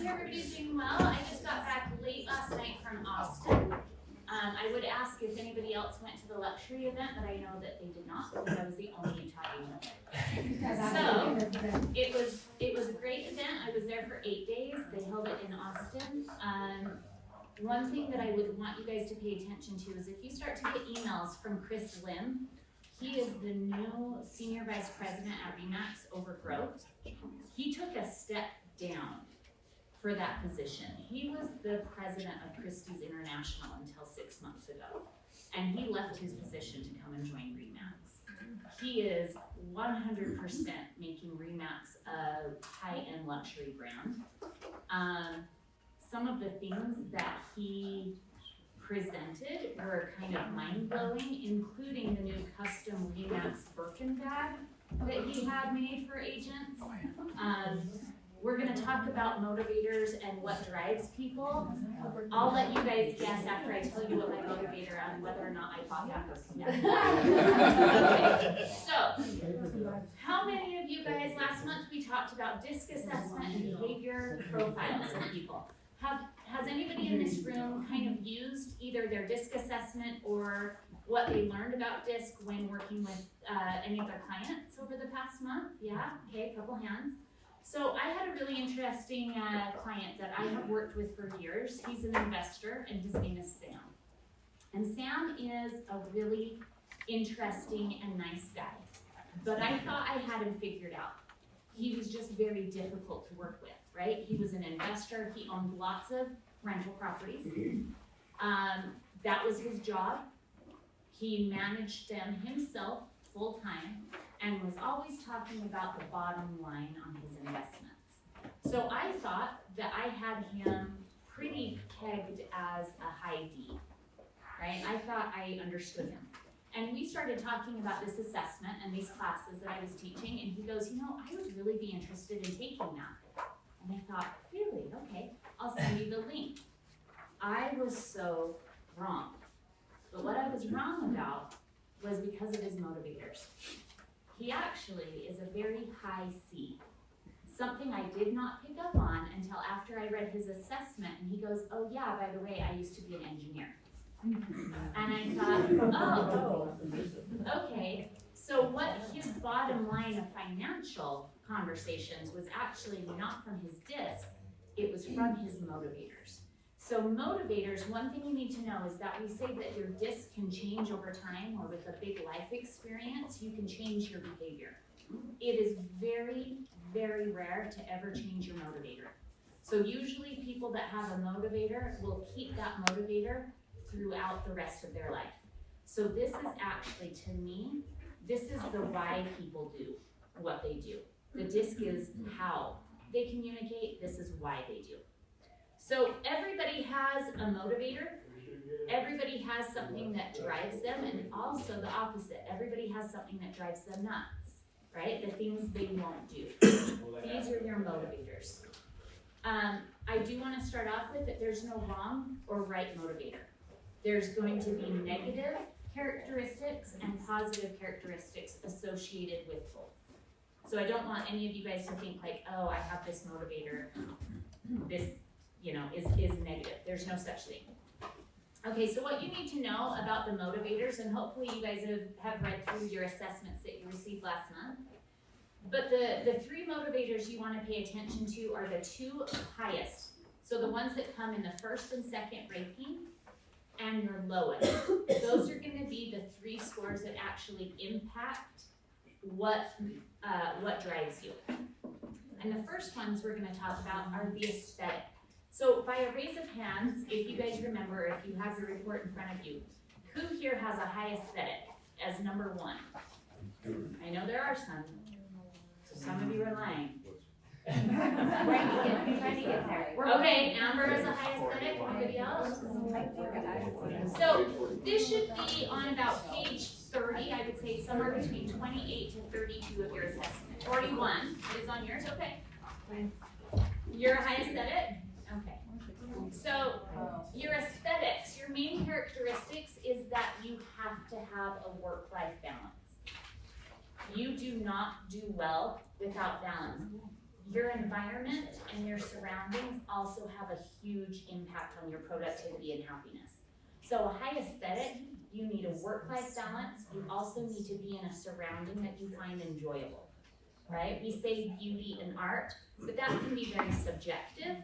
everybody's doing well. I just got back late last night from Austin. I would ask if anybody else went to the luxury event, but I know that they did not because I was the only Utah agent. So it was a great event. I was there for 8 days. They held it in Austin. One thing that I would want you guys to pay attention to is if you start to get emails from Chris Lim, he is the new Senior Vice President at RE/MAX over growth. He took a step down for that position. He was the president of Christie's International until 6 months ago. And he left his position to come and join RE/MAX. He is 100% making RE/MAX a high-end luxury brand. Some of the things that he presented were kind of mind-blowing, including the new custom RE/MAX Birkin bag that he had made for agents. We're gonna talk about motivators and what drives people. I'll let you guys guess after I tell you what my motivator on whether or not I bought that Birkin bag. Okay. So, how many of you guys, last month we talked about DISC assessment and behavior profiles of people. Has anybody in this room kind of used either their DISC assessment or what they learned about DISC when working with any of their clients over the past month? Yeah, okay, a couple hands. So I had a really interesting client that I have worked with for years. He's an investor and his name is Sam. And Sam is a really interesting and nice guy. But I thought I had him figured out. He was just very difficult to work with, right? He was an investor. He owned lots of rental properties. That was his job. He managed them himself full time and was always talking about the bottom line on his investments. So I thought that I had him pretty pegged as a high D, right? I thought I understood him. And we started talking about this assessment and these classes that I was teaching, and he goes, I would really be interested in taking that. And I thought, really? Okay, I'll send you the link. I was so wrong. But what I was wrong about was because of his motivators. He actually is a very high C. Something I did not pick up on until after I read his assessment, and he goes, oh yeah, by the way, I used to be an engineer. And I thought, oh, okay, so what his bottom line of financial conversations was actually not from his DISC, it was from his motivators. So motivators, one thing you need to know is that we say that your DISC can change over time, or with a big life experience, you can change your behavior. It is very, very rare to ever change your motivator. So usually people that have a motivator will keep that motivator throughout the rest of their life. So this is actually, to me, this is the why people do what they do. The DISC is how they communicate, this is why they do. So everybody has a motivator, everybody has something that drives them, and also the opposite, everybody has something that drives them nuts, right? The things they won't do. These are your motivators. I do want to start off with that there's no wrong or right motivator. There's going to be negative characteristics and positive characteristics associated with both. So I don't want any of you guys to think like, oh, I have this motivator, this, is negative. There's no such thing. Okay, so what you need to know about the motivators, and hopefully you guys have read through your assessments that you received last month, but the three motivators you want to pay attention to are the two highest. So the ones that come in the first and second ranking, and your lowest. Those are going to be the three scores that actually impact what drives you. And the first ones we're going to talk about are the aesthetic. So by a raise of hands, if you guys remember, if you have your report in front of you, who here has a high aesthetic as number one? I know there are some, so some of you are lying. Trying to get there. Okay, Amber is a high aesthetic. Anybody else? So this should be on about page 30. I would say somewhere between 28 to 32 of your assessment. 41 is on yours. Okay. You're a high aesthetic. Okay. So your aesthetics, your main characteristics is that you have to have a work-life balance. You do not do well without balance. your environment and your surroundings also have a huge impact on your productivity and happiness. So a high aesthetic, you need a work-life balance, you also need to be in a surrounding that you find enjoyable, right? We say beauty and art, but that can be very subjective.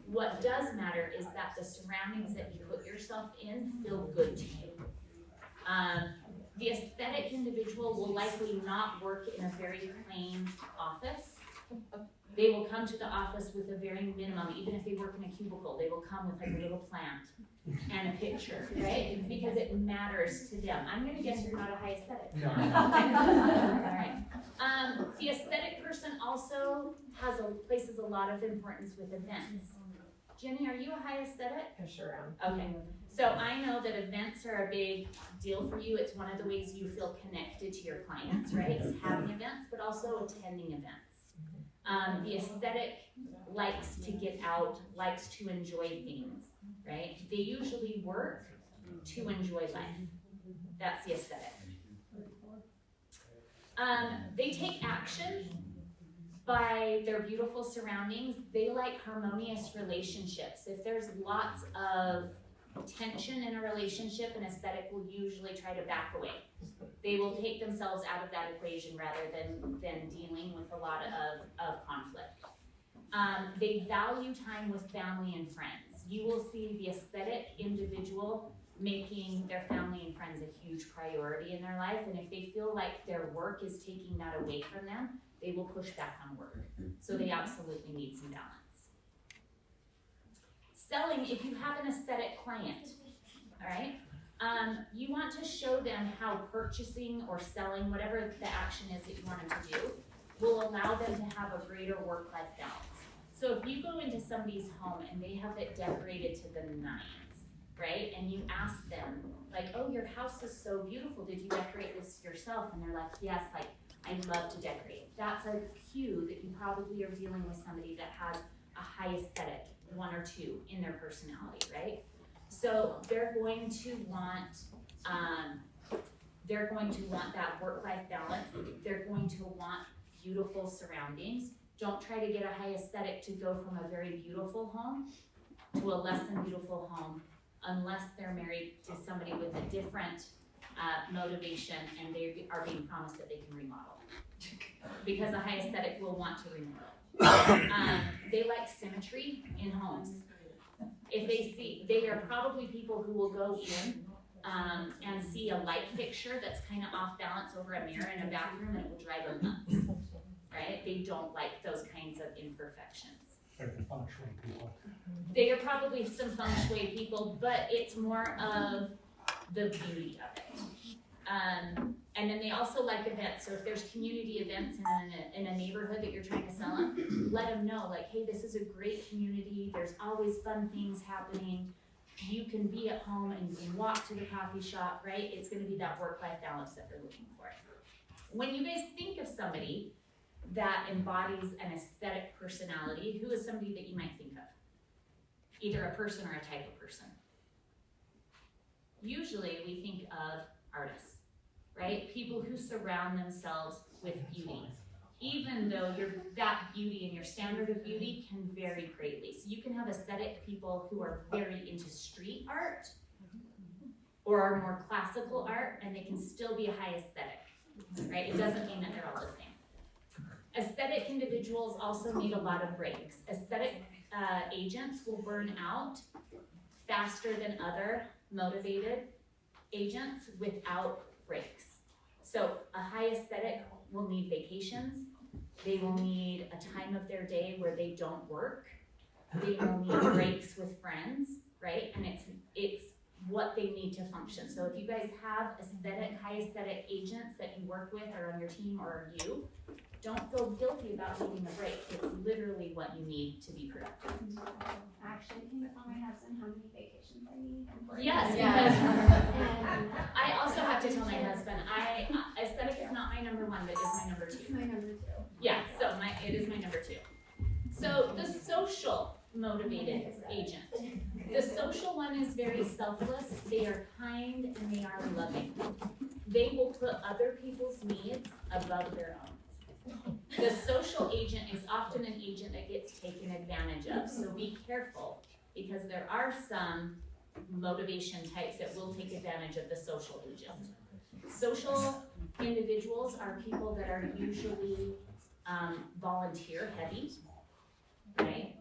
What does matter is that the surroundings that you put yourself in feel good to you. The aesthetic individual will likely not work in a very plain office. They will come to the office with a very minimum, even if they work in a cubicle, they will come with like a little plant and a picture, right? Because it matters to them. I'm gonna guess you're not a high aesthetic. No. Alright. The aesthetic person also places a lot of importance with events. Jenny, are you a high aesthetic? I sure am. Okay, so I know that events are a big deal for you. It's one of the ways you feel connected to your clients, right? Is having events, but also attending events. The aesthetic likes to get out, likes to enjoy things, right? They usually work to enjoy life. That's the aesthetic. They take action by their beautiful surroundings. They like harmonious relationships. If there's lots of tension in a relationship, an aesthetic will usually try to back away. They will take themselves out of that equation rather than dealing with a lot of conflict. They value time with family and friends. You will see the aesthetic individual making their family and friends a huge priority in their life, and if they feel like their work is taking that away from them, they will push back on work. So they absolutely need some balance. Selling, if you have an aesthetic client, all right, you want to show them how purchasing or selling, whatever the action is that you want them to do, will allow them to have a greater work-life balance. So if you go into somebody's home and they have it decorated to the nines, right, and you ask them, like, oh, your house is so beautiful, did you decorate this yourself? And they're like, yes, like, I love to decorate. That's a cue that you probably are dealing with somebody that has a high aesthetic, one or two in their personality, right? So they're going to want that work-life balance. They're going to want beautiful surroundings. Don't try to get a high aesthetic to go from a very beautiful home to a less than beautiful home unless they're married to somebody with a different motivation and they are being promised that they can remodel. Because a high aesthetic will want to remodel. They like symmetry in homes. If they are probably people who will go in and see a light fixture that's kind of off balance over a mirror in a bathroom, and it will drive them nuts, right? They don't like those kinds of imperfections. They're the feng shui people. They are probably some feng shui people, but it's more of the beauty of it. And then they also like events. So if there's community events in a neighborhood that you're trying to sell them, let them know, like, hey, this is a great community. There's always fun things happening. You can be at home and you can walk to the coffee shop, right? It's going to be that work-life balance that they're looking for. When you guys think of somebody that embodies an aesthetic personality, who is somebody that you might think of? Either a person or a type of person. Usually we think of artists, right? People who surround themselves with beauty, even though that beauty and your standard of beauty can vary greatly. So you can have aesthetic people who are very into street art or are more classical art, and they can still be a high aesthetic, right? It doesn't mean that they're all the same. Aesthetic individuals also need a lot of breaks. Aesthetic agents will burn out faster than other motivated agents without breaks. So a high aesthetic will need vacations. They will need a time of their day where they don't work. They will need breaks with friends, right? And it's what they need to function. So if you guys have high aesthetic agents that you work with or on your team or you, don't feel guilty about needing a break. It's literally what you need to be productive. Actually, can you tell my husband how many vacations I need? Yes, Yeah. because I also have to tell my husband, aesthetic is not my number one, but is my number It's two. my number 2. Yeah, so it is my number 2. So the social motivated agent. The social one is very selfless, they are kind, and they are loving. They will put other people's needs above their own. The social agent is often an agent that gets taken advantage of, so be careful, because there are some motivation types that will take advantage of the social agent. Social individuals are people that are usually volunteer heavy, right?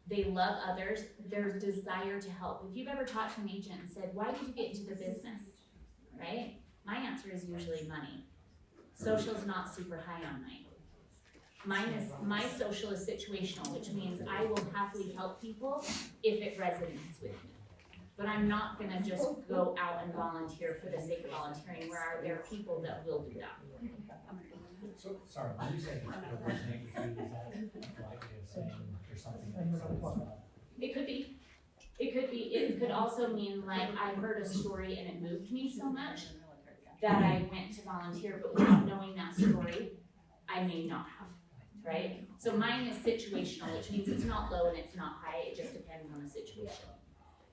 They love others, their desire to help. If you've ever talked to an agent and said, why did you get into the business, right? My answer is usually money. Social's not super high on mine. My social is situational, which means I will happily help people if it resonates with me. But I'm not gonna just go out and volunteer for the sake of volunteering, where there are people that will do that. So, sorry, when you say originating fee, is that a polite way of saying there's something that It could be. It could also mean like I heard a story and it moved me so much that I went to volunteer, but without knowing that story, I may not have, right? So mine is situational, which means it's not low and it's not high, it just depends on the situation.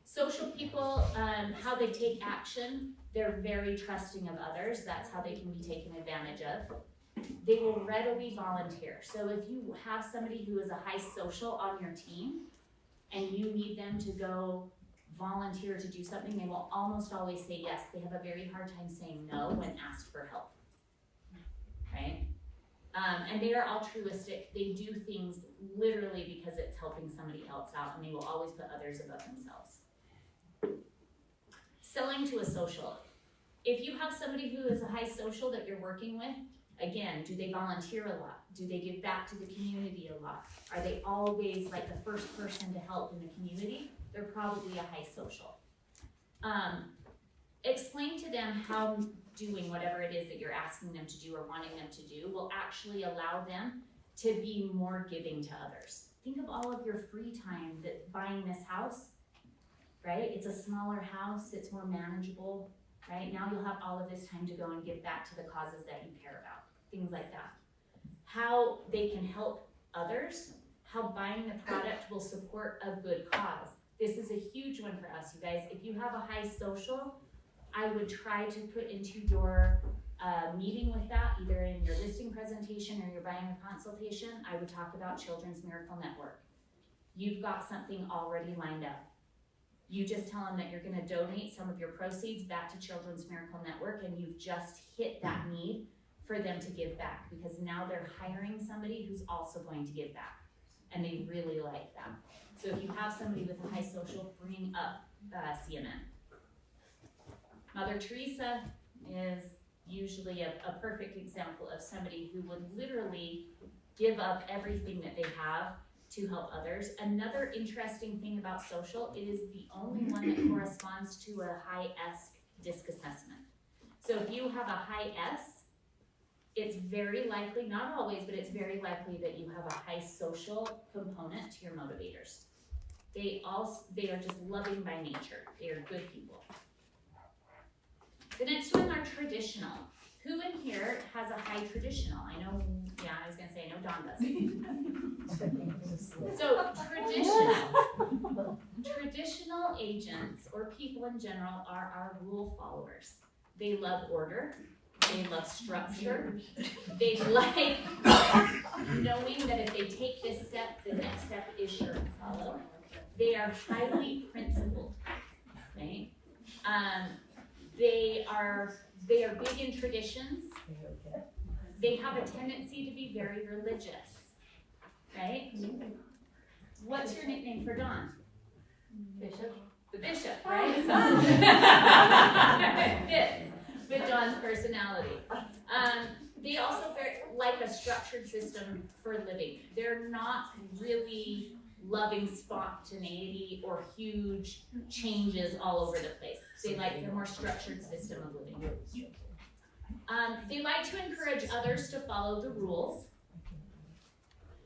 Social people, how they take action, they're very trusting of others, that's how they can be taken advantage of. They will readily volunteer. So if you have somebody who is a high social on your team and you need them to go volunteer to do something, they will almost always say yes. They have a very hard time saying no when asked for help, right? And they are altruistic. They do things literally because it's helping somebody else out, and they will always put others above themselves. Selling to a social. If you have somebody who is a high social that you're working with, again, do they volunteer a lot? Do they give back to the community a lot? Are they always like the first person to help in the community? They're probably a high social. Explain to them how doing whatever it is that you're asking them to do or wanting them to do will actually allow them to be more giving to others. Think of all of your free time that buying this house, right? It's a smaller house, it's more manageable, right? Now you'll have all of this time to go and give back to the causes that you care about, things like that. How they can help others, how buying the product will support a good cause. This is a huge one for us, you guys. If you have a high social, I would try to put into your meeting with that, either in your listing presentation or your buying a consultation, I would talk about Children's Miracle Network. You've got something already lined up. You just tell them that you're gonna donate some of your proceeds back to Children's Miracle Network, and you've just hit that need for them to give back, because now they're hiring somebody who's also going to give back, and they really like that. So if you have somebody with a high social, bring up CMN. Mother Teresa is usually a perfect example of somebody who would literally give up everything that they have to help others. Another interesting thing about social, it is the only one that corresponds to a high S DISC assessment. So if you have a high S, it's very likely, not always, but it's very likely that you have a high social component to your motivators. They are just loving by nature. They are good people. The next one are traditional. Who in here has a high traditional? I know, yeah, I was gonna say, I know Dawn does. So traditional agents or people in general are our rule followers. They love order, they love structure, they like knowing that if they take this step, the next step is sure to follow. They are highly principled, right? They are big in traditions. They have a tendency to be very religious, right? What's your nickname for Dawn? Bishop. The bishop, right? Fits with Dawn's personality. They also like a structured system for living. They're not really loving spontaneity or huge changes all over the place. They like a more structured system of living. They like to encourage others to follow the rules.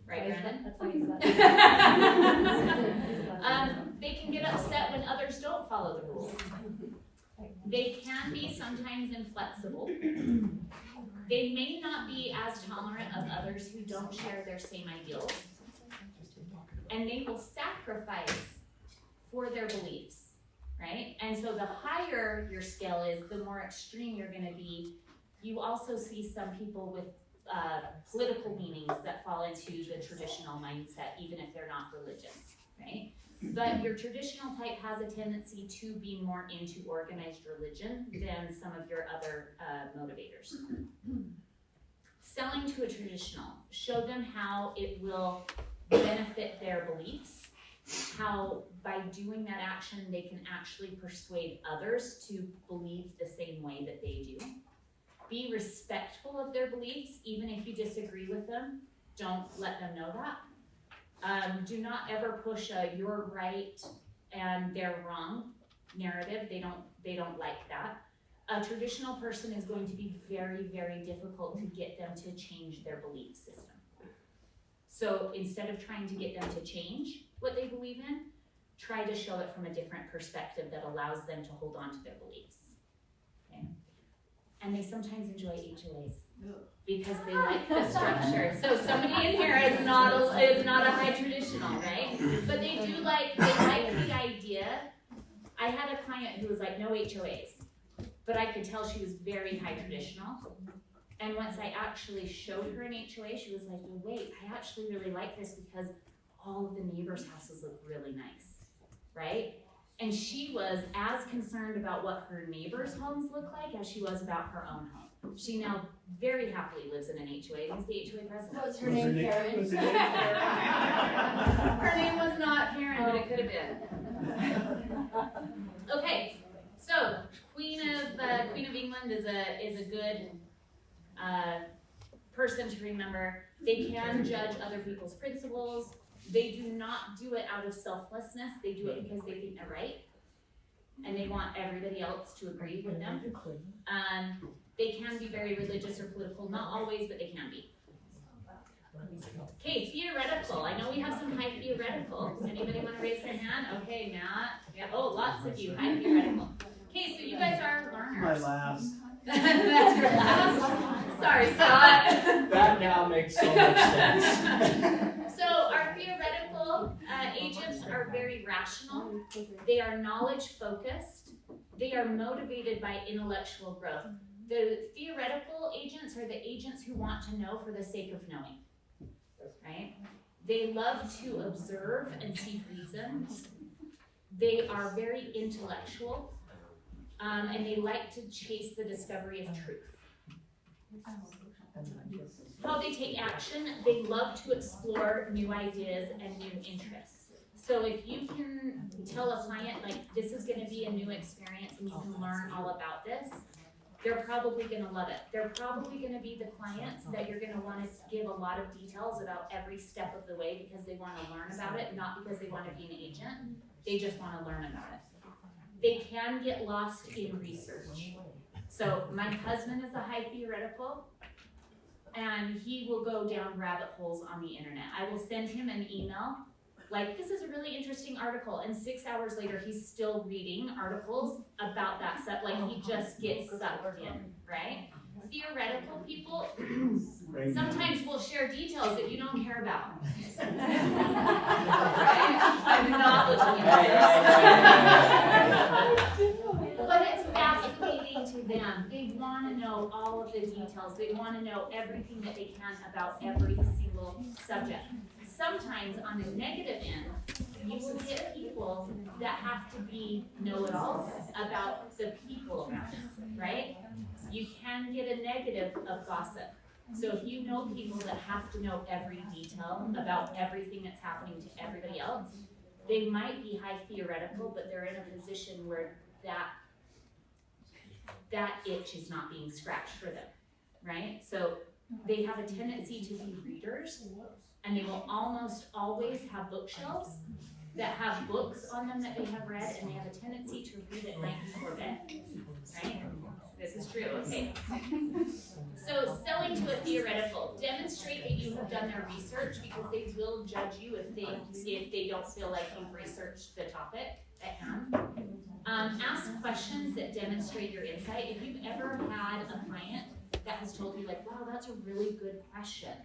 Right, Brandon? They can get upset when others don't follow the rules. They can be sometimes inflexible. They may not be as tolerant of others who don't share their same ideals. And they will sacrifice for their beliefs, right? And so the higher your scale is, the more extreme you're gonna be. You also see some people with political leanings that fall into the traditional mindset, even if they're not religious, right? But your traditional type has a tendency to be more into organized religion than some of your other motivators. Selling to a traditional, show them how it will benefit their beliefs, how by doing that action they can actually persuade others to believe the same way that they do. Be respectful of their beliefs, even if you disagree with them. Don't let them know that. Do not ever push a "you're right and they're wrong" narrative. They don't like that. A traditional person is going to be very, very difficult to get them to change their belief system. So instead of trying to get them to change what they believe in, try to show it from a different perspective that allows them to hold on to their beliefs. Okay? And they sometimes enjoy HOAs because they like the structure. So somebody in here is not a high traditional, right? But they like the idea. I had a client who was like, no HOAs. But I could tell she was very high traditional. And once I actually showed her an HOA, she was like, well, wait, I actually really like this because all of the neighbors' houses look really nice, right? And she was as concerned about what her neighbors' homes look like as she was about her own home. She now very happily lives in an HOA. Who's the HOA president? What's her name, Karen? Her name was not Karen, but it could have been. Okay, so Queen of England is a good person to remember. They can judge other people's principles. They do not do it out of selflessness. They do it because they think they're right, and they want everybody else to agree with them. They can be very religious or political, not always, but they can be. Okay, theoretical. I know we have some high theoretical. Anybody want to raise their hand? Okay, Matt. Yeah. Oh, lots of you. High theoretical. Okay, so you guys are learners. My last. That's your last. Sorry, Scott. That now makes so much sense. So our theoretical agents are very rational. They are knowledge focused. They are motivated by intellectual growth. The theoretical agents are the agents who want to know for the sake of knowing, right? They love to observe and see reasons. They are very intellectual, and they like to chase the discovery of truth. How they take action, they love to explore new ideas and new interests. So if you can tell a client, like, this is gonna be a new experience and you can learn all about this, they're probably gonna love it. They're probably gonna be the clients that you're gonna wanna give a lot of details about every step of the way because they wanna learn about it, not because they wanna be an agent. They just wanna learn about it. They can get lost in research. So my husband is a high theoretical, and he will go down rabbit holes on the internet. I will send him an email, like, this is a really interesting article, and 6 hours later, he's still reading articles about that stuff. Like, he just gets sucked in, right? Theoretical people sometimes will share details that you don't care about. Right? I'm not looking at this. But it's fascinating to them. They want to know all of the details. They want to know everything that they can about every single subject. Sometimes on the negative end, you will get people that have to be know-it-alls about the people around them, right? You can get a negative of gossip. So if you know people that have to know every detail about everything that's happening to everybody else, they might be high theoretical, but they're in a position where that itch is not being scratched for them, right? So they have a tendency to be readers, and they will almost always have bookshelves that have books on them that they have read, and they have a tendency to read at night before bed, right? This is true, okay? So selling to a theoretical, demonstrate that you have done their research because they will judge you if they don't feel like you've researched the topic at hand. Ask questions that demonstrate your insight. If you've ever had a client that has told you, like, wow, that's a really good question,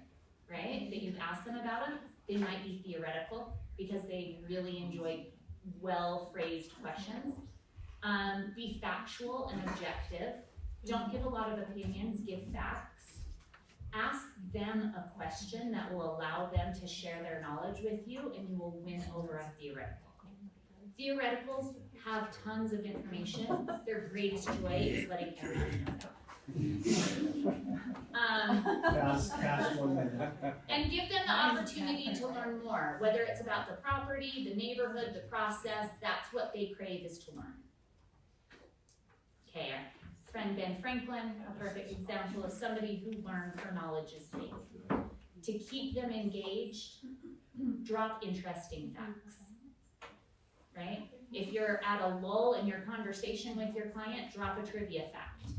right? That you've asked them about it, they might be theoretical because they really enjoy well-phrased questions. Be factual and objective. Don't give a lot of opinions, give facts. ask them a question that will allow them to share their knowledge with you, and you will win over a theoretical. Theoreticals have tons of information. Their greatest joy is letting everyone know that. Past 1 minute. And give them the opportunity to learn more, whether it's about the property, the neighborhood, the process, that's what they crave, is to learn. Okay, our friend Ben Franklin, a perfect example of somebody who learned for knowledge's sake. To keep them engaged, drop interesting facts, right? If you're at a lull in your conversation with your client, drop a trivia fact.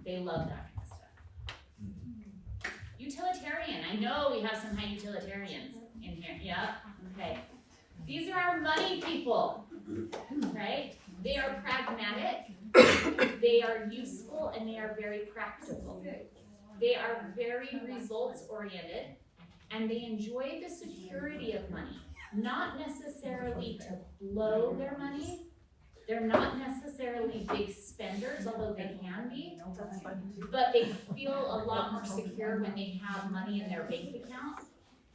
They love that kind of stuff. Utilitarian, I know we have some high utilitarians in here, yeah, okay. These are our money people, right? They are pragmatic, they are useful, and they are very practical. They are very results oriented, and they enjoy the security of money, not necessarily to blow their money. They're not necessarily big spenders, although they can be, but they feel a lot more secure when they have money in their bank account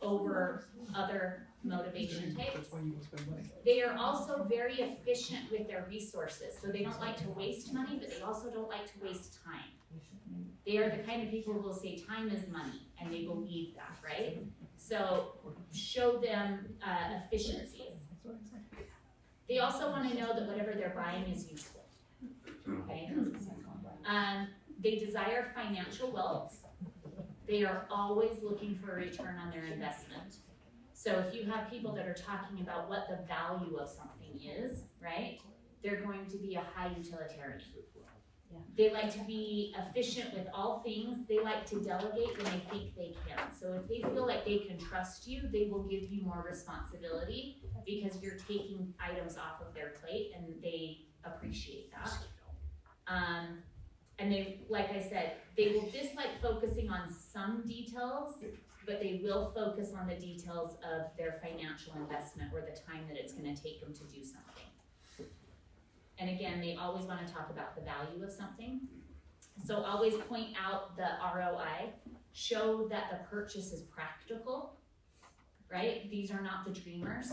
over other motivation types. They are also very efficient with their resources, so they don't like to waste money, but they also don't like to waste time. They are the kind of people who will say time is money, and they believe that, right? So show them efficiencies. They also want to know that whatever they're buying is useful, okay? They desire financial wealth. They are always looking for a return on their investment. So if you have people that are talking about what the value of something is, right? They're going to be a high utilitarian. They like to be efficient with all things. They like to delegate when they think they can. So if they feel like they can trust you, they will give you more responsibility because you're taking items off of their plate, and they appreciate that. And they, like I said, they will dislike focusing on some details, but they will focus on the details of their financial investment or the time that it's gonna take them to do something. And again, they always wanna talk about the value of something. So always point out the ROI, show that the purchase is practical, right? These are not the dreamers.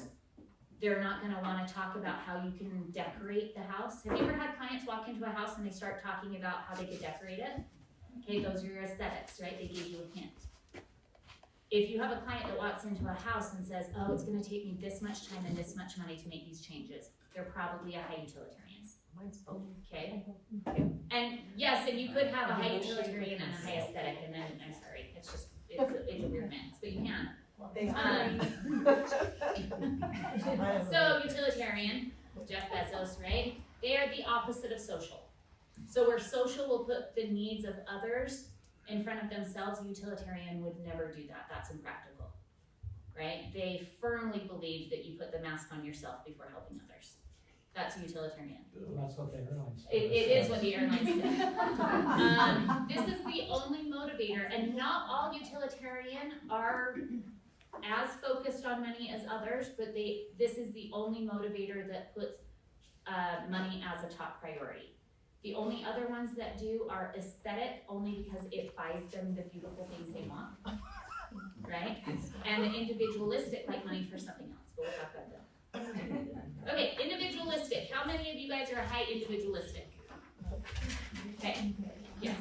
They're not gonna wanna talk about how you can decorate the house. Have you ever had clients walk into a house and they start talking about how they could decorate it? Okay, those are your aesthetics, right? They gave you a hint. If you have a client that walks into a house and says, oh, it's gonna take me this much time and this much money to make these changes, they're probably a high utilitarian. Okay? And yes, and you could have a high utilitarian and a high aesthetic, and then, I'm sorry, it's a weird mix, but you can. So utilitarian, Jeff Bezos, right? They are the opposite of social. So where social will put the needs of others in front of themselves, utilitarian would never do that. That's impractical, right? They firmly believe that you put the mask on yourself before helping others. That's utilitarian. That's what the airlines. It is what the airlines say. This is the only motivator, and not all utilitarian are as focused on money as others, but this is the only motivator that puts money as a top priority. The only other ones that do are aesthetic, only because it buys them the beautiful things they want, right? And the individualistic like money for something else, but we'll talk about that. Okay, individualistic. How many of you guys are high individualistic? Okay, yes.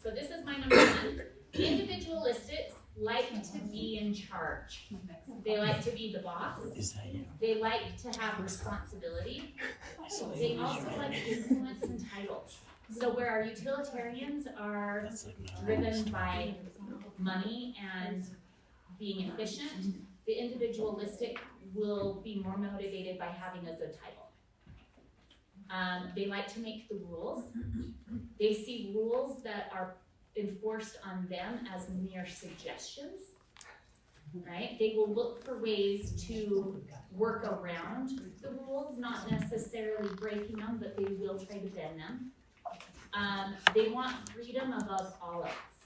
So this is my number one. Individualistics like to be in charge. They like to be the boss. They like to have responsibility. They also like influence and titles. So where our utilitarians are driven by money and being efficient, the individualistic will be more motivated by having a good title. They like to make the rules. They see rules that are enforced on them as mere suggestions, right? They will look for ways to work around the rules, not necessarily breaking them, but they will try to bend them. They want freedom above all else.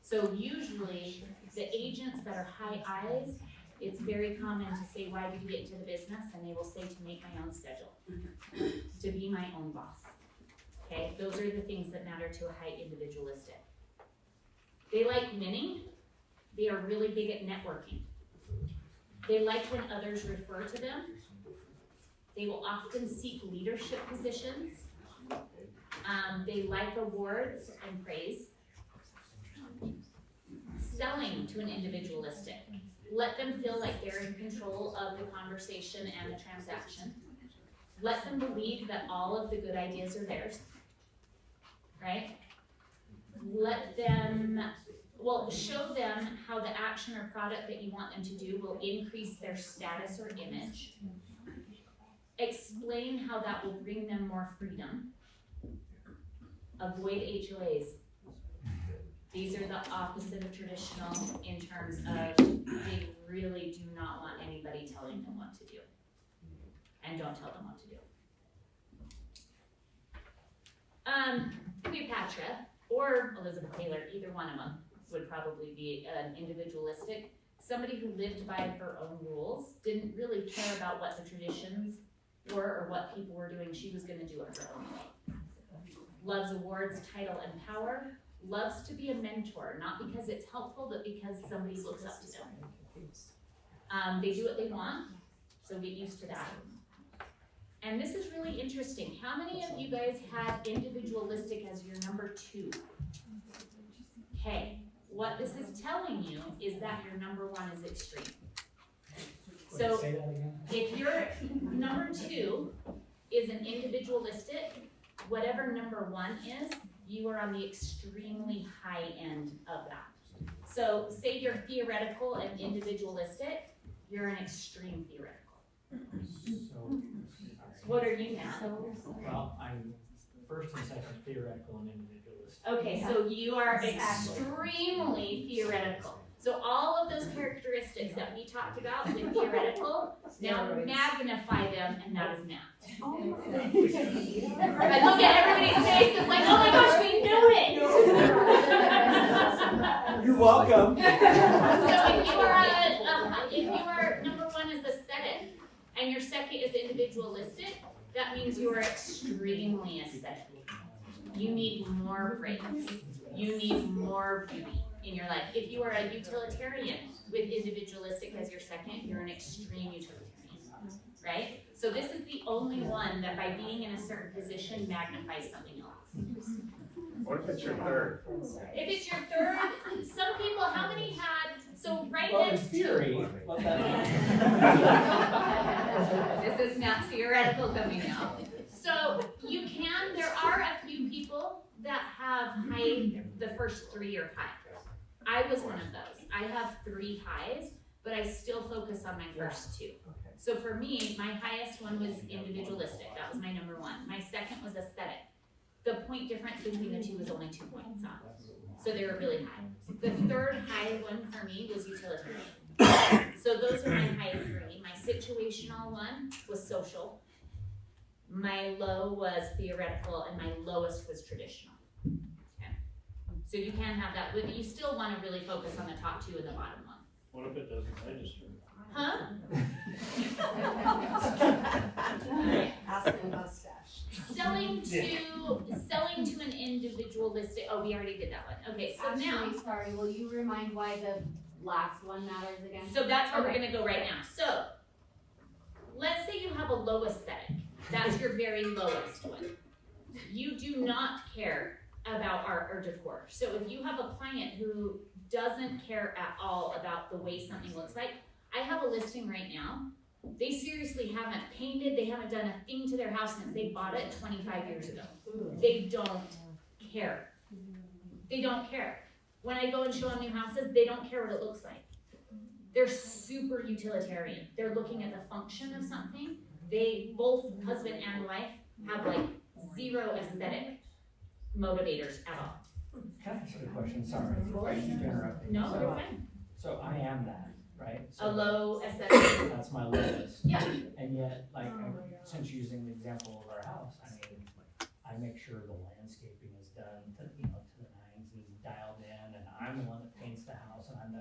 So usually, the agents that are high I's, it's very common to say, why did you get into the business? And they will say, to make my own schedule, to be my own boss. Okay, those are the things that matter to a high individualistic. They like winning. They are really big at networking. They like when others refer to them. They will often seek leadership positions. They like awards and praise. Selling to an individualistic. Let them feel like they're in control of the conversation and the transaction. Let them believe that all of the good ideas are theirs, right? Let them, show them how the action or product that you want them to do will increase their status or image. Explain how that will bring them more freedom. Avoid HOAs. These are the opposite of traditional in terms of they really do not want anybody telling them what to do. And don't tell them what to do. Cleopatra or Elizabeth Taylor, either one of them would probably be an individualistic. Somebody who lived by her own rules, didn't really care about what the traditions were or what people were doing. She was going to do it her own way. Loves awards, title, and power. Loves to be a mentor, not because it's helpful, but because somebody looks up to them. They do what they want, so get used to that. And this is really interesting. How many of you guys had individualistic as your number 2? Okay, what this is telling you is that your number 1 is extreme. So Say that again? if your number 2 is an individualistic, whatever number 1 is, you are on the extremely high end of that. So say you're theoretical and individualistic, you're an extreme theoretical. So, What are you now? well, I'm first and second theoretical and individualist. Okay, so you are extremely theoretical. So all of those characteristics that we talked about with theoretical, now magnify them, and that is math. I look at everybody's face, it's like, oh my gosh, we knew it! You're welcome. So if you are number 1 is aesthetic, and your second is individualistic, that means you are extremely aesthetic. You need more brains. You need more beauty in your life. If you are a utilitarian with individualistic as your second, you're an extreme utilitarian, right? So this is the only one that by being in a certain position magnifies something else. What if it's your third? If it's your third, some people, how many had, so right Well, in next theory, to. what that This is not theoretical coming out. So there are a few people that have the first 3 are high. I was one of those. I have 3 highs, but I still focus on my first 2. So for me, my highest one was individualistic. That was my number 1. My second was aesthetic. The point difference between the 2 was only 2 points on. So they were really high. The third high one for me was utilitarian. So those are my high 3. My situational one was social. My low was theoretical, and my lowest was traditional. Okay. So you can have that, but you still want to really focus on the top 2 and the bottom 1. What if it doesn't register? Huh? Ask the mustache. Selling to an individualistic. Oh, we already did that one. Okay, so now. Actually, sorry, will you remind why the last one matters again? So that's where we're gonna go right now. So let's say you have a low aesthetic. That's your very lowest one. You do not care about art or decor. So if you have a client who doesn't care at all about the way something looks like, I have a listing right now. They seriously haven't painted, they haven't done a thing to their house since they bought it 25 years ago. They don't care. They don't care. When I go and show them new houses, they don't care what it looks like. They're super utilitarian. They're looking at the function of something. They, both husband and wife, have like 0 aesthetic motivators at all. Can I ask you a question? Sorry. I keep interrupting. No, So- you're fine. So I am that, right? A So low aesthetic. that's my lowest. Yeah. And yet, like, since using the example of our house, I mean, I make sure the landscaping is done to, to the nines and dialed in, and I'm the one that paints the house, and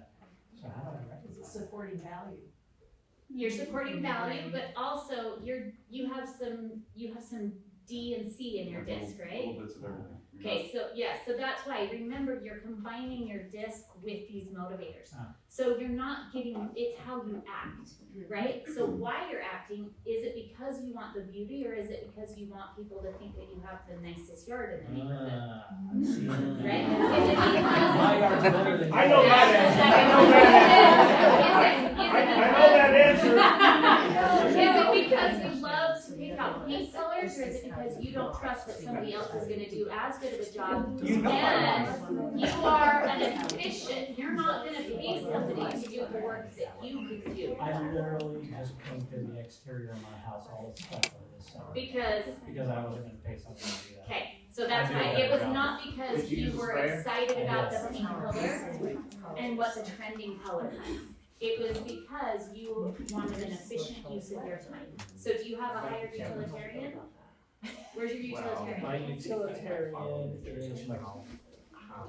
so how do I recognize that? Supporting value. You're supporting value, but also you have some D and C in your disc, right? Little bits of everything. Okay, so yeah, so that's why, remember, you're combining your disc with these motivators. Ah. So you're not getting, it's how you act, right? So why you're acting, is it because you want the beauty, or is it because you want people to think that you have the nicest yard in the neighborhood? I'm seeing Right? it. Is it because? My yard's better than I know yours. that answer. I know that answer. Is it because you love to pick out paint colors, or is it because you don't trust that somebody else is gonna do as good of a job? You know I And you are an efficient, you're not gonna pay somebody to do the work that you could do. I literally just painted the exterior of my house all stucco this summer, Because, because I wasn't gonna pay somebody to do that. okay, so that's why, it was not because Did you you use a were sprayer? excited about the paint color and what the trending color was. It was because you wanted an efficient use of your time. So do you have a higher utilitarian? Where's your utilitarian? My utilitarian is like.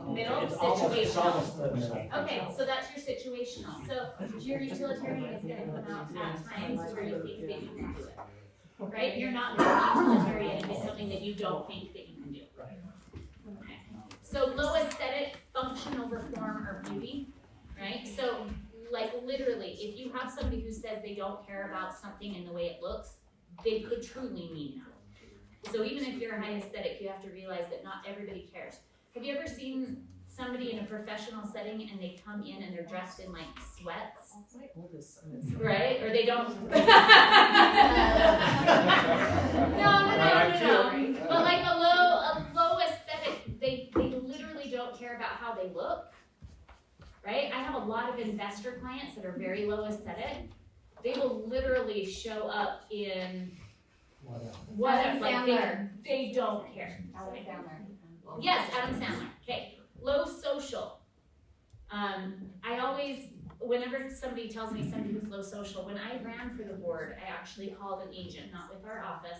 Middle, It's almost situational. the middle. Okay, so that's your situational. So your utilitarian is gonna come out at times where you think that you can do it. Right? You're not gonna be utilitarian if it's something that you don't think that you can do. Right. Okay. So low aesthetic, function over form or beauty, right? So like literally, if you have somebody who says they don't care about something in the way it looks, they could truly mean that. So even if you're high aesthetic, you have to realize that not everybody cares. Have you ever seen somebody in a professional setting and they come in and they're dressed in like sweats? My oldest son is. Right? Or they don't. No. But like a low aesthetic, they literally don't care about how they look. Right? I have a lot of investor clients that are very low aesthetic. They will literally show up in Whatever. whatever, like they don't care. Adam Sandler. Yes, Adam Sandler. Okay, low social. I always, whenever somebody tells me somebody who's low social, when I ran for the board, I actually called an agent, not with our office,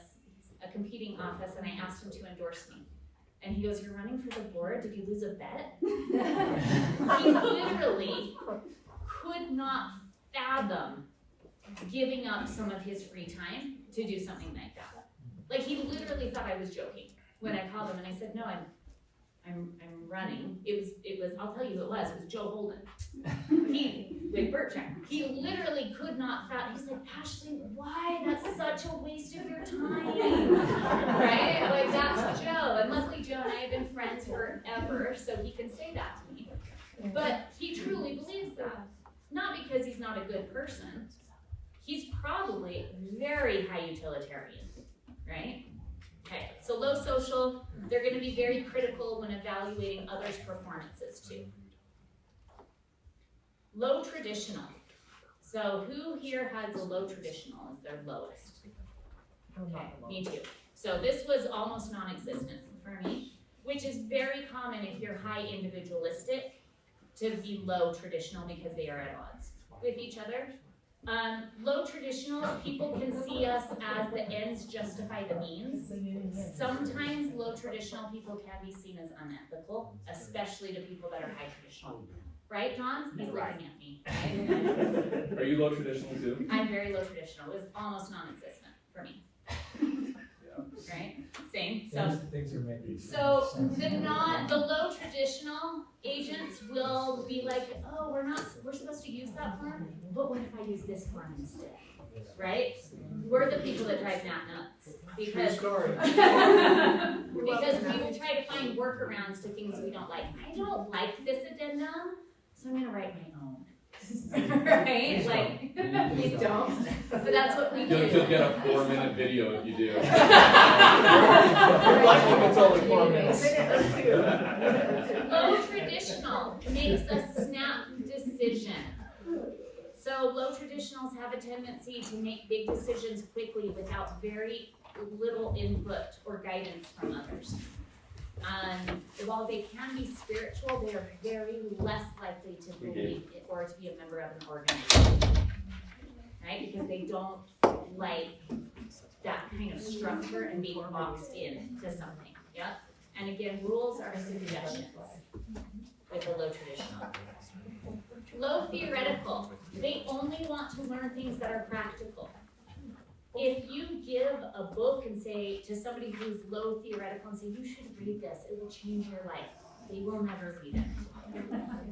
a competing office, and I asked him to endorse me. And he goes, "You're running for the board? Did you lose a bet?" He literally could not fathom giving up some of his free time to do something like that. Like he literally thought I was joking when I called him and I said, "No, I'm running." It was I'll tell you who it was Joe Holden. With Bertrand. He literally could not fathom. He's like, "Ashley, why? That's such a waste of your time." Right? Like that's Joe. And luckily Joe and I have been friends forever, so he can say that to me. But he truly believes that. Not because he's not a good person. He's probably very high utilitarian, right? Okay, so low social, they're gonna be very critical when evaluating others' performances too. Low traditional. So who here has a low traditional as their lowest? Okay, me too. So this was almost non-existent for me, which is very common if you're high individualistic to be low traditional because they are at odds with each other. Low traditional, people can see us as the ends justify the means. Sometimes low traditional people can be seen as unethical, especially to people that are high traditional. Right, John? He's looking at me. Are you low traditional too? I'm very low traditional. It was almost non-existent for me. Right? Same. So Things are making So sense. the low traditional agents will be like, "Oh, we're supposed to use that form, but what if I use this form instead?" Right? We're the people that drive Matt nuts because because we will try to find workarounds to things we don't like. I don't like this addendum, so I'm gonna write my own. Right? Like, please don't. But that's what we do. You'll get a 4-minute video if you do. You're lucky if it's only 4 minutes. Low traditional makes a snap decision. So low traditionals have a tendency to make big decisions quickly without very little input or guidance from others. While they can be spiritual, they are very less likely to believe it or to be a member of an organization, right? Because they don't like that kind of structure and being boxed in to something, yep? And again, rules are suggestions with a low traditional. Low theoretical, they only want to learn things that are practical. if you give a book and say to somebody who's low theoretical and say, you should read this, it will change your life, they will never read it,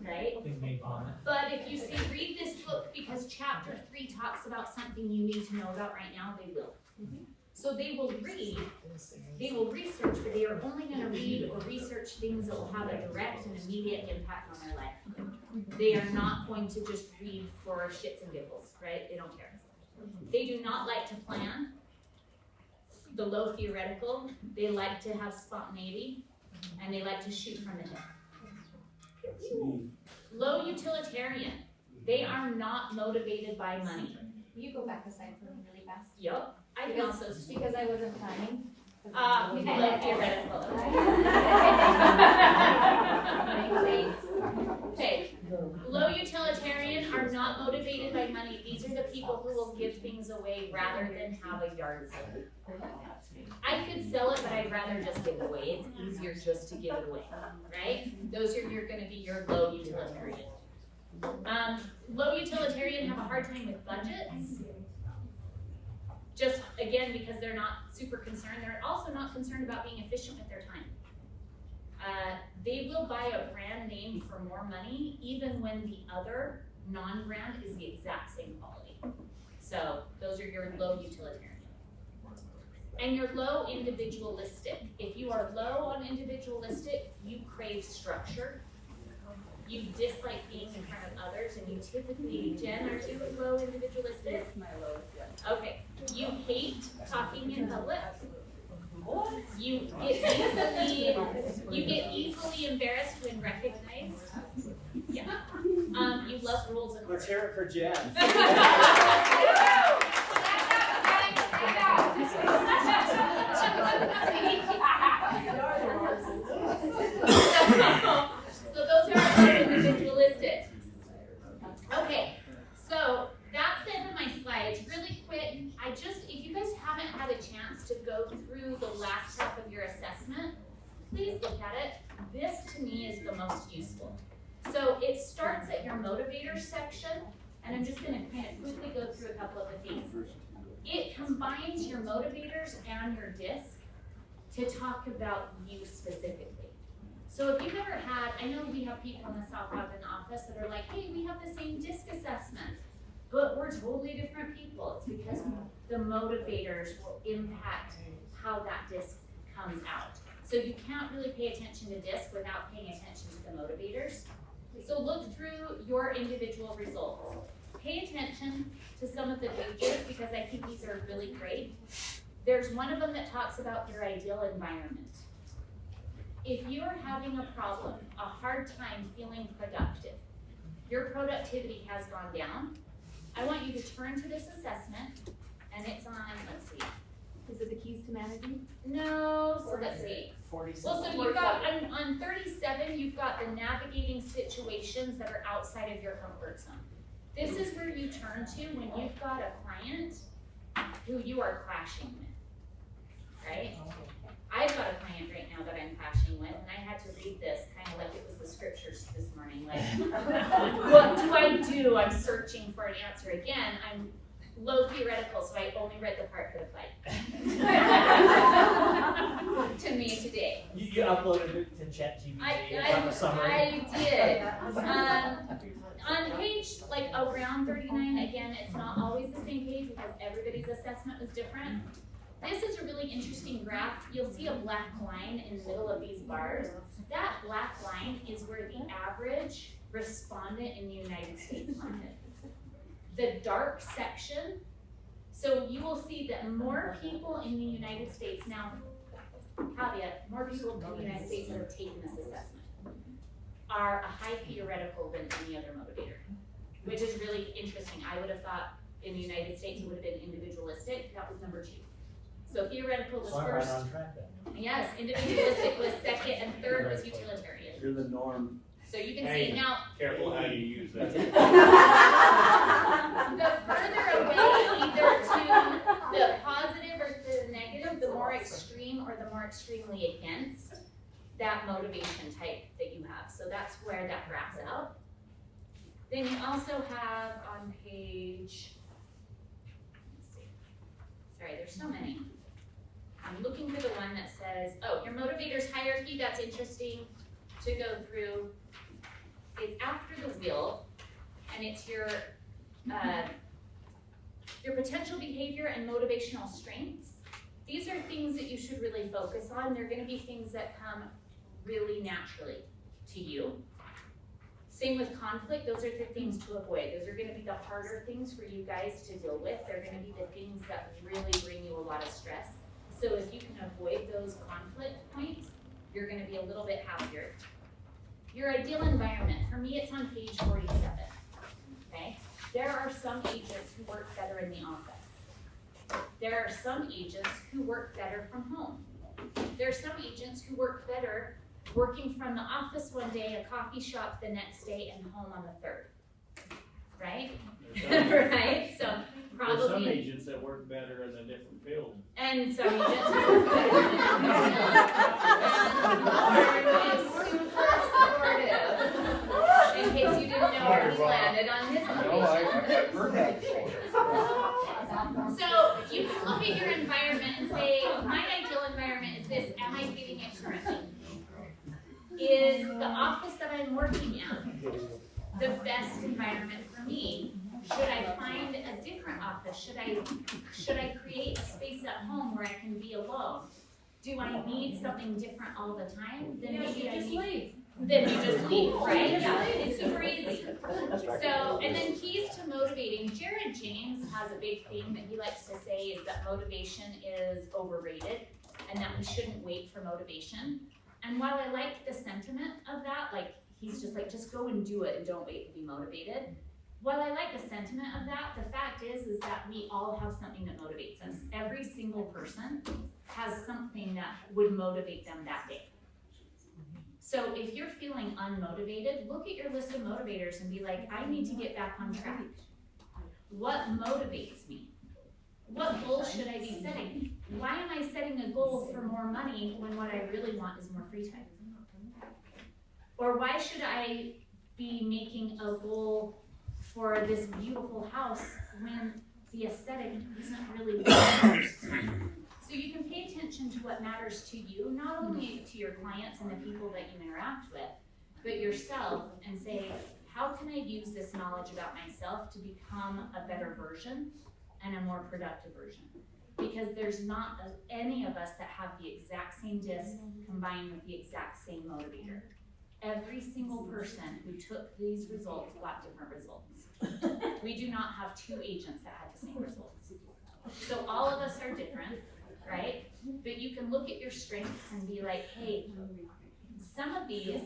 right? They may vomit. But if you say, read this book because chapter 3 talks about something you need to know about right now, they will. So they will read, they will research, but they are only gonna read or research things that will have a direct and immediate impact on their life. They are not going to just read for shits and giggles, right? They don't care. They do not like to plan. The low theoretical, they like to have spontaneity, and they like to shoot from the hip. Low utilitarian, they are not motivated by money. Will you go back a slide for me really fast? Yup, I can also. Because I wasn't planning. Low theoretical. Okay, low utilitarian are not motivated by money. These are the people who will give things away rather than have a yard sale. I could sell it, but I'd rather just give it away. It's easier just to give it away, right? Those are gonna be your low utilitarian. Low utilitarian have a hard time with budgets. Just, again, because they're not super concerned. They're also not concerned about being efficient with their time. They will buy a brand name for more money, even when the other non-brand is the exact same quality. So those are your low utilitarian. And your low individualistic. If you are low on individualistic, you crave structure. You dislike being in front of others, and you typically, Jen, are you low individualistic? My lowest, yeah. Okay. You hate talking in public. You get easily embarrassed when recognized. Yeah. You love rules and order. Let's hear it for Jen. So those are our individualistic. Okay, so that's the end of my slides. Really quick, if you guys haven't had a chance to go through the last half of your assessment, please look at it. This to me is the most useful. So it starts at your motivators section, and I'm just gonna kind of quickly go through a couple of the things. It combines your motivators and your DISC to talk about you specifically. So if you've ever had, I know we have people in the South Ogden office that are like, hey, we have the same DISC assessment, but we're totally different people. It's because the motivators will impact how that DISC comes out. So you can't really pay attention to DISC without paying attention to the motivators. So look through your individual results. Pay attention to some of the pages because I think these are really great. There's one of them that talks about your ideal environment. If you are having a problem, a hard time feeling productive, your productivity has gone down, I want you to turn to this assessment, and it's on, let's see. Is it the keys to managing? No, so let's see. 47. Well, so you've got, on 37, you've got the navigating situations that are outside of your comfort zone. This is where you turn to when you've got a client who you are clashing with, right? I've got a client right now that I'm clashing with, and I had to read this kind of like it was the scriptures this morning. Like, what do I do? I'm searching for an answer again. I'm low theoretical, so I only read the part that applied to me today. You uploaded it to ChatGPT on the summary. I did. On page like around 39, again, it's not always the same page because everybody's assessment was different. This is a really interesting graph. You'll see a black line in the middle of these bars. That black line is where the average respondent in the United States landed. The dark section, so you will see that more people in the United States, now, caveat, more people in the United States that have taken this assessment are a high theoretical than any other motivator, which is really interesting. I would have thought in the United States it would have been individualistic. That was number 2. So theoretical was So I'm right first. on track then. Yes, individualistic was second, and third was utilitarian. You're the norm. So you can see now, Careful how you use that. the further away either to the positive or to the negative, the more extreme or the more extremely against that motivation type that you have. So that's where that graphs out. Then you also have on page, let's see, there's so many. I'm looking for the one that says, oh, your motivators hierarchy, that's interesting to go through. It's after the will, and it's your potential behavior and motivational strengths. These are things that you should really focus on. They're gonna be things that come really naturally to you. Same with conflict, those are the things to avoid. Those are gonna be the harder things for you guys to deal with. They're gonna be the things that really bring you a lot of stress. So if you can avoid those conflict points, you're gonna be a little bit happier. Your ideal environment, for me, it's on page 47, okay? There are some agents who work better in the office. There are some agents who work better from home. There are some agents who work better working from the office one day, a coffee shop the next day, and home on the third, right? Right, so There's some probably, agents that work better in a different field. and some agents who work better in the super supportive, in case you didn't know where he landed on his motivation. heard that before. So you can look at your environment and say, my ideal environment is this, am I getting it currently? Is the office that I'm working in the best environment for me? Should I find a different office? Should I create a space at home where I can be alone? Do I need something different all the time? Then maybe I need. Then you just leave, right? Yeah, it's super easy. So, and then keys to motivating. Jared James has a big thing that he likes to say is that motivation is overrated and that we shouldn't wait for motivation. And while I like the sentiment of that, like he's just like, just go and do it and don't wait to be motivated. While I like the sentiment of that, the fact is that we all have something that motivates us. Every single person has something that would motivate them that day. So if you're feeling unmotivated, look at your list of motivators and be like, I need to get back on track. What motivates me? What goals should I be setting? Why am I setting a goal for more money when what I really want is more free time? Or why should I be making a goal for this beautiful house when the aesthetic isn't really what matters to me? So you can pay attention to what matters to you, not only to your clients and the people that you interact with, but yourself, and say, how can I use this knowledge about myself to become a better version and a more productive version? Because there's not any of us that have the exact same disc combined with the exact same motivator. Every single person who took these results got different results. We do not have two agents that had the same results. So all of us are different, right? But you can look at your strengths and be like, hey, some of these,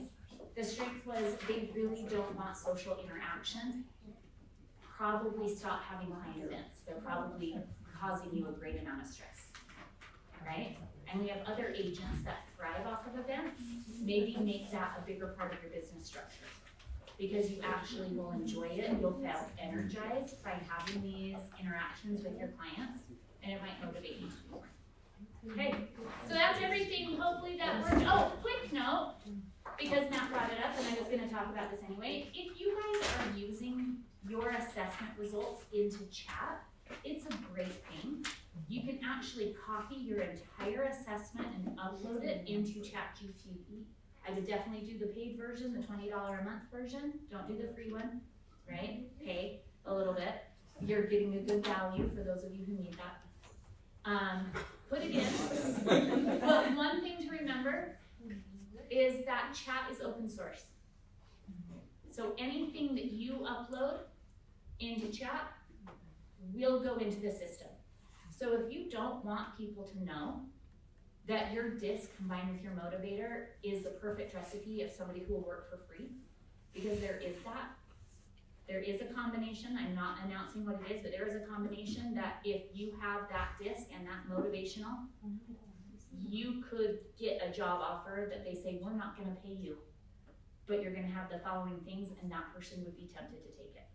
the strength was they really don't want social interaction. Probably stop having client events. They're probably causing you a great amount of stress, right? And we have other agents that thrive off of events. Maybe make that a bigger part of your business structure, because you actually will enjoy it. You'll feel energized by having these interactions with your clients, and it might motivate you to do more. Okay, so that's everything. Hopefully that worked. Oh, quick note, because Matt brought it up and I was gonna talk about this anyway. If you guys are using your assessment results into chat, it's a great thing. You can actually copy your entire assessment and upload it into ChatGPT. I would definitely do the paid version, the $20 a month version. Don't do the free one, right? Pay a little bit. You're getting a good value for those of you who need that. Put it in. But one thing to remember is that chat is open source. So anything that you upload into chat will go into the system. So if you don't want people to know that your disc combined with your motivator is the perfect recipe of somebody who will work for free, because there is that. There is a combination, I'm not announcing what it is, but there is a combination that if you have that disc and that motivational, you could get a job offer that they say, we're not gonna pay you, but you're gonna have the following things, and that person would be tempted to take it,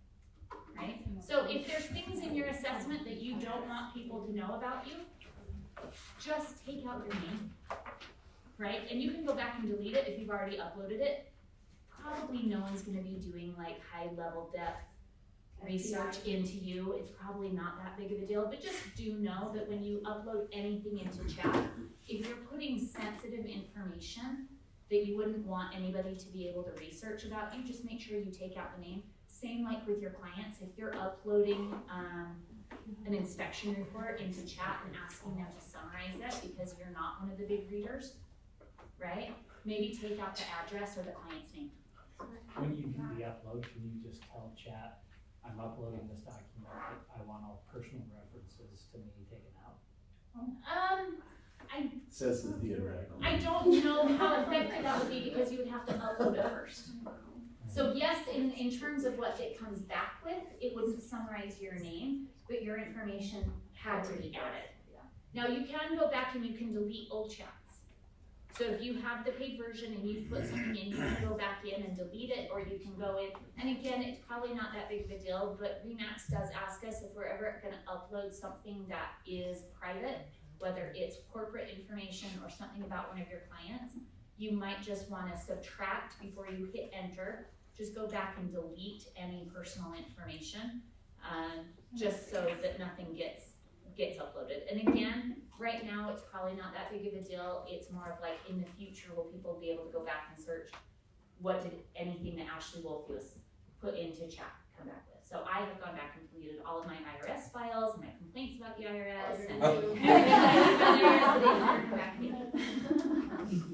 right? So if there's things in your assessment that you don't want people to know about you, just take out your name, right? And you can go back and delete it if you've already uploaded it. Probably no one's gonna be doing like high level depth research into you, it's probably not that big of a deal, but just do know that when you upload anything into chat, if you're putting sensitive information that you wouldn't want anybody to be able to research about you, just make sure you take out the name. Same like with your clients, if you're uploading, an inspection report into chat and asking them to summarize it because you're not one of the big readers, right? Maybe take out the address or the client's name. When you do the upload, can you just tell chat, I'm uploading this document, I want all personal references to me taken out? Says the theoretical. I don't know how effective that would be because you would have to upload it first. So yes, in terms of what it comes back with, it wouldn't summarize your name, but your information had to be added. Now you can go back and you can delete old chats. So if you have the paid version and you've put something in, you can go back in and delete it, or you can go in, and again, it's probably not that big of a deal, but RE/MAX does ask us if we're ever gonna upload something that is private, whether it's corporate information or something about one of your clients, you might just wanna subtract before you hit enter. Just go back and delete any personal information, just so that nothing gets uploaded. And again, right now, it's probably not that big of a deal. It's more of like, in the future, will people be able to go back and search what did anything that Ashley Wolf was put into chat come back with? So I have gone back and deleted all of my IRS files and my complaints about the IRS and everything that I've done there, so they never come back again.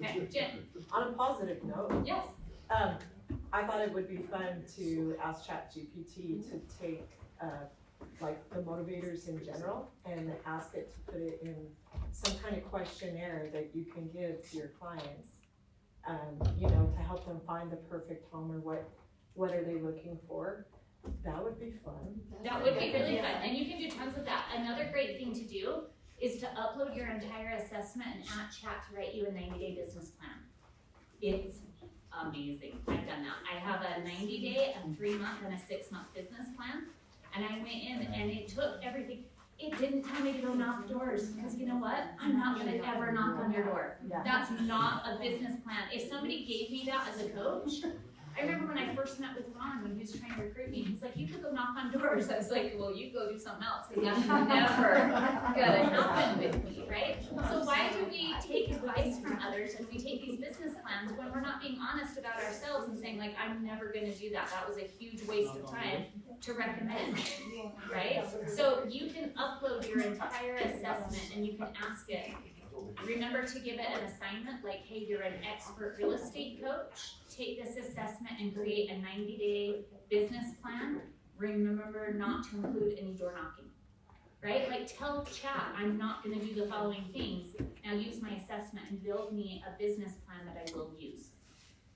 Okay, Jen, On a positive note, yes. I thought it would be fun to ask ChatGPT to take, like the motivators in general and ask it to put it in some kind of questionnaire that you can give to your clients. You know, to help them find the perfect home or what are they looking for. That would be fun. That would be really fun, and you can do tons of that. Another great thing to do is to upload your entire assessment and ask chat to write you a 90-day business plan. It's amazing. I've done that. I have a 90-day, a 3-month, and a 6-month business plan. And I went in and it took everything. It didn't tell me to go knock doors, because you know what? I'm not gonna ever knock on your door. Yeah. That's not a business plan. If somebody gave me that as a coach, I remember when I first met with Ron, when he was trying to recruit me, he's like, you could go knock on doors. I was like, well, you go do something else, because that's never gonna happen with me, right? So why do we take advice from others and we take these business plans when we're not being honest about ourselves and saying like, I'm never gonna do that. That was a huge waste of time to recommend, right? So you can upload your entire assessment and you can ask it. Remember to give it an assignment like, hey, you're an expert real estate coach. Take this assessment and create a 90-day business plan. Remember not to include any door knocking, right? Like tell chat, I'm not gonna do the following things. Now use my assessment and build me a business plan that I will use.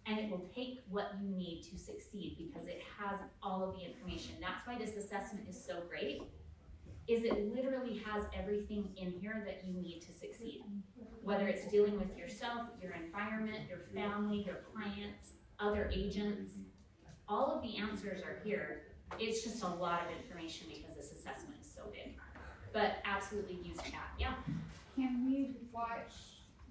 And it will take what you need to succeed because it has all of the information. That's why this assessment is so great, is it literally has everything in here that you need to succeed. Whether it's dealing with yourself, your environment, your family, your clients, other agents, all of the answers are here. It's just a lot of information because this assessment is so big. But absolutely use chat, yeah. Can we watch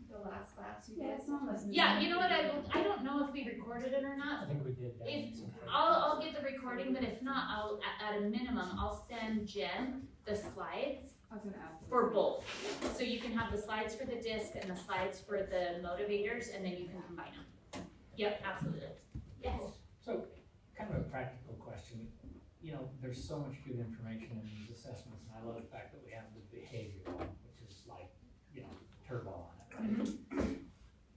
the last class you did? Yeah, you know what, I don't know if we recorded it or not. I think we did that. If, I'll get the recording, but if not, I'll, at a minimum, I'll send Jen the slides I was gonna ask. for both. So you can have the slides for the disc and the slides for the motivators, and then you can combine them. Yep, absolutely. Yes. So, kind of a practical question, you know, there's so much good information in these assessments, and I love the fact that we have the behavioral, which is like, you know, turbo on it, right?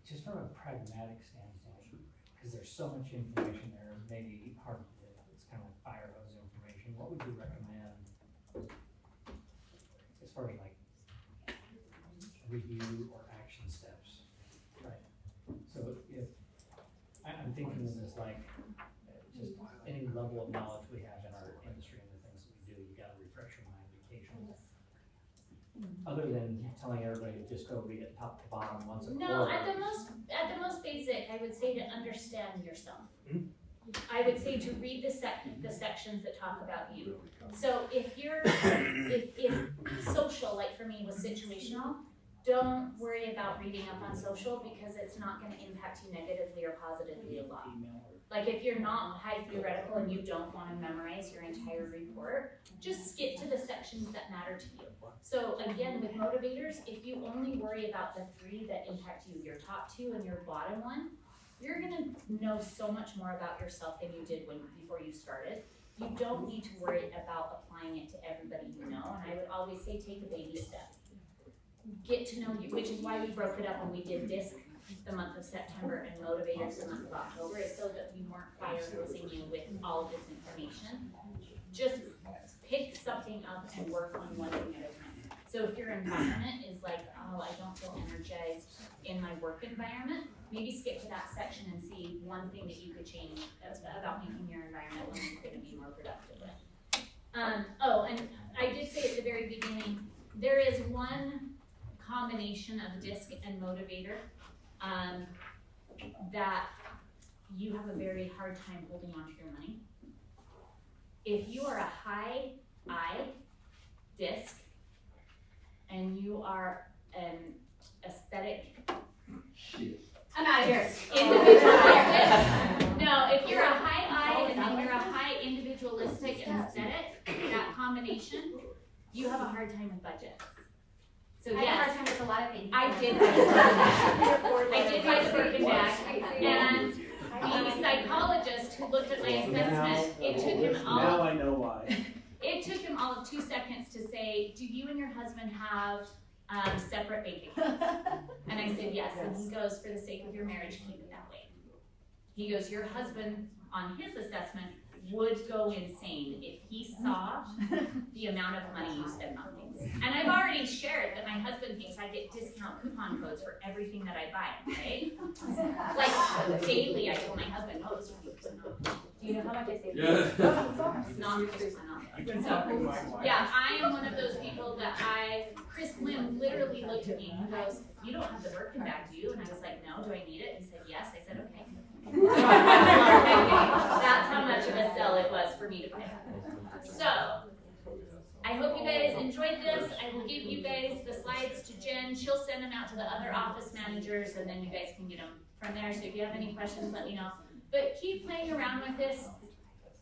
Just from a pragmatic standpoint, because there's so much information there, maybe hard to live, it's kind of like fire hose information, what would you recommend as far as like review or action steps, right? So if, I'm thinking of this like, just any level of knowledge we have in our industry and the things that we do, you gotta refresh your mind occasionally. Other than telling everybody to just go read it top to bottom once a quarter. No, at the most basic, I would say to understand yourself. I would say to read the sections that talk about you. So if social, like for me, was situational, don't worry about reading up on social because it's not gonna impact you negatively or positively a lot. Like if you're not high theoretical and you don't wanna memorize your entire report, just skip to the sections that matter to you. So again, with motivators, if you only worry about the 3 that impact you, your top 2 and your bottom 1, you're gonna know so much more about yourself than you did before you started. You don't need to worry about applying it to everybody you know, and I would always say take a baby step. Get to know you, which is why we broke it up when we did DISC the month of September and motivators the month of October, is so that we weren't fire hosing you with all of this information. Just pick something up and work on one thing at a time. So if your environment is like, oh, I don't feel energized in my work environment, maybe skip to that section and see one thing that you could change about making your environment one you're gonna be more productive with. Oh, and I did say at the very beginning, there is one combination of DISC and motivator that you have a very hard time holding on to your money. If you are a high I DISC and you are an aesthetic I'm out of here. individualistic. No, if you're a high I and then you're a high individualistic and aesthetic, that combination, you have a hard time with budgets. So I have a hard yes, time with a lot of things. I did buy the Birkin bag, and the psychologist who looked at my assessment, it Now I know why. took him all of 2 seconds to say, do you and your husband have separate bank accounts? And I said, yes. And he goes, for the sake of your marriage, keep it that way. He goes, your husband, on his assessment, would go insane if he saw the amount of money you spend on things. And I've already shared that my husband thinks I get discount coupon codes for everything that I buy, right? Like daily, I told my husband, oh, it's 50% off. Do you know how much I save? Yeah. It's not 50% off. I can talk with my wife. Yeah, I am one of those people that Chris Lim literally looked at me and he goes, you don't have the Birkin bag, do you? And I was like, no, do I need it? He said, yes. I said, okay. That's how much of a sell it was for me to buy that. So, I hope you guys enjoyed this. I will give you guys the slides to Jen. She'll send them out to the other office managers and then you guys can get them from there. So if you have any questions, let me know. But keep playing around with this.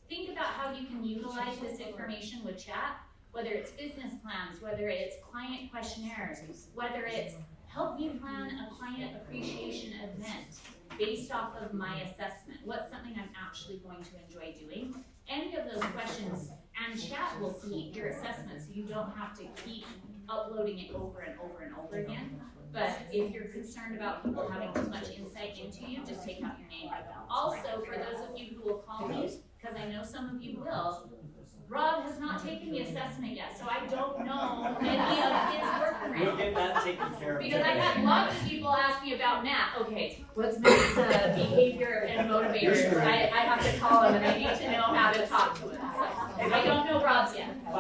Think about how you can utilize this information with chat, whether it's business plans, whether it's client questionnaires, whether it's help me plan a client appreciation event based off of my assessment. What's something I'm actually going to enjoy doing? Any of those questions and chat will feed your assessment so you don't have to keep uploading it over and over and over again. But if you're concerned about people having too much insight into you, just take out your name. Also, for those of you who will call me, because I know some of you will, Rob has not taken the assessment yet, so I don't know any of his workarounds. We'll get that taken care of. Because I've had lots of people ask me about Matt. Okay, what's Matt's behavior and motivation? I have to call him and I need to know how to talk to him. So I don't know Rob's yet.